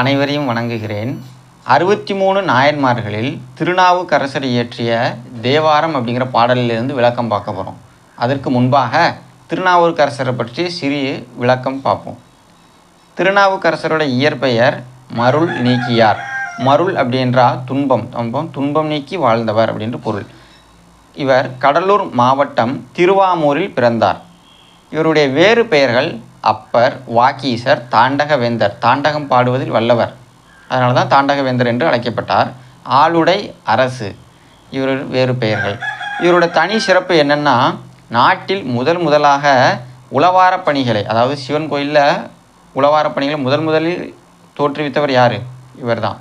அனைவரையும் வணங்குகிறேன். 63 நாயன்மார்களில் திருநாவுக்கரசர் இயற்றிய தேவாரம் அப்படிங்கிற பாடலிலிருந்து விளக்கம் பார்க்க போகிறோம். அதற்கு முன்பாக திருநாவுக்கரசரை பற்றி சிறிய விளக்கம் பார்ப்போம். திருநாவுக்கரசரோட இயற்பெயர் மருள் நீக்கியார். மருள் அப்படின்றால் துன்பம் நீக்கி வாழ்ந்தவர் அப்படின்ற பொருள். இவர் கடலூர் மாவட்டம் திருவாமூரில் பிறந்தார். இவருடைய வேறு பெயர்கள் அப்பர், வாக்கீசர், தாண்டகவேந்தர். தாண்டகம் பாடுவதில் வல்லவர், அதனால தான் தாண்டகவேந்தர் என்று அழைக்கப்பட்டார். ஆளுடை அரசு இவர் வேறு பெயர்கள். இவரோட தனி சிறப்பு என்னென்னா, நாட்டில் முதலாக உழவார பணிகளை, அதாவது சிவன் கோயிலில் உழவார பணிகளை முதலில் தோற்றுவித்தவர் யார்? இவர் தான்.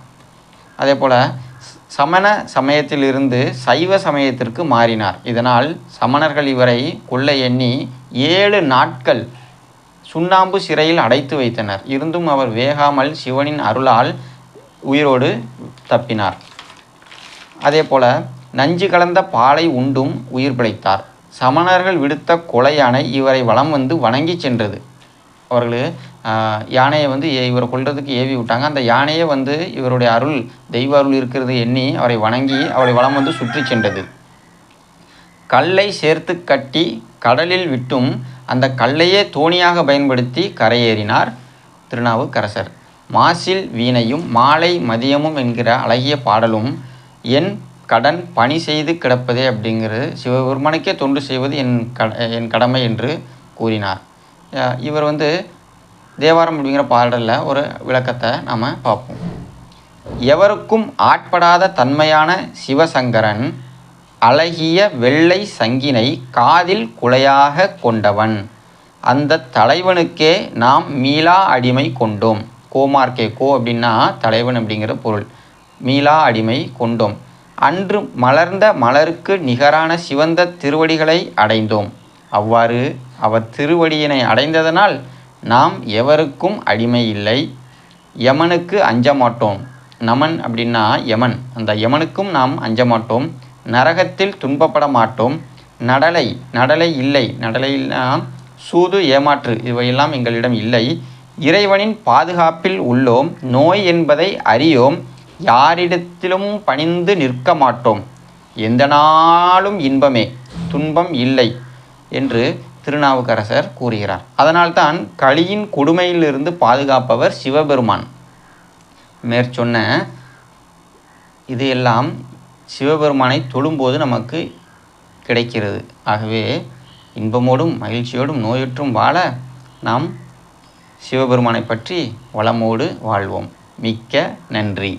அதே போல் சமண சமயத்திலிருந்து சைவ சமயத்திற்கு மாறினார். இதனால் சமணர்கள் இவரை கொல்ல எண்ணி 7 நாட்கள் சுண்ணாம்பு சிறையில் அடைத்து வைத்தனர். இருந்தும் அவர் வேகாமல் சிவனின் அருளால் உயிரோடு தப்பினார். அதே போல் நஞ்சு கலந்த பாலை உண்டும் உயிர் பிழைத்தார். சமணர்கள் விடுத்த கொலை யானை இவரை வலம் வந்து வணங்கி சென்றது. அவர்கள் யானையை இவரை கொல்றதுக்கு ஏவி விட்டாங்க. அந்த யானையை இவருடைய அருள், தெய்வ அருள் இருக்கிறது எண்ணி அவரை வணங்கி அவரை வலம் வந்து சுற்றி சென்றது. கல்லை சேர்த்து கட்டி கடலில் விட்டும் அந்த கல்லையே தோணியாக பயன்படுத்தி கரையேறினார் திருநாவுக்கரசர். மாசில் வீணையும் மாலை மதியமும் என்கிற அழகிய பாடலும் என் கடன் பணி செய்து கிடப்பதே அப்படிங்கிறது, சிவபெருமானுக்கே தொண்டு செய்வது என் கடமை என்று கூறினார். இவர் தேவாரம் அப்படிங்கிற பாடலில் ஒரு விளக்கத்தை நாம் பார்ப்போம். எவருக்கும் ஆட்படாத தன்மையான சிவசங்கரன் அழகிய வெள்ளை சங்கினை காதில் குலையாக கொண்டவன். அந்த தலைவனுக்கே நாம் மீளா அடிமை கொண்டோம். கோமார்க்கே, கோ அப்படின்னா தலைவன் அப்படிங்கிற பொருள். மீளா அடிமை கொண்டோம். அன்று மலர்ந்த மலருக்கு நிகரான சிவந்த திருவடிகளை அடைந்தோம். அவ்வாறு அவர் திருவடியினை அடைந்ததனால் நாம் எவருக்கும் அடிமை இல்லை. யமனுக்கு அஞ்ச மாட்டோம். நமன் அப்படின்னா யமன், அந்த யமனுக்கும் நாம் அஞ்ச மாட்டோம். நரகத்தில் துன்பப்பட மாட்டோம். நடலை இல்லை. நடலைனா சூது, ஏமாற்று இவையெல்லாம் எங்களிடம் இல்லை. இறைவனின் பாதுகாப்பில் உள்ளோம். நோய் என்பதை அறியோம். யாரிடத்திலும் பணிந்து நிற்க மாட்டோம். எந்த நாளும் இன்பமே, துன்பம் இல்லை என்று திருநாவுக்கரசர் கூறுகிறார். அதனால்தான் கலியின் கொடுமையிலிருந்து பாதுகாப்பவர் சிவபெருமான். மேற்சொன்ன இதையெல்லாம் சிவபெருமானை தொழும்போது நமக்கு கிடைக்கிறது. ஆகவே இன்பமோடும் மகிழ்ச்சியோடும் நோயுற்றும் வாழ நாம் சிவபெருமானை பற்றி வளமோடு வாழ்வோம். மிக்க நன்றி.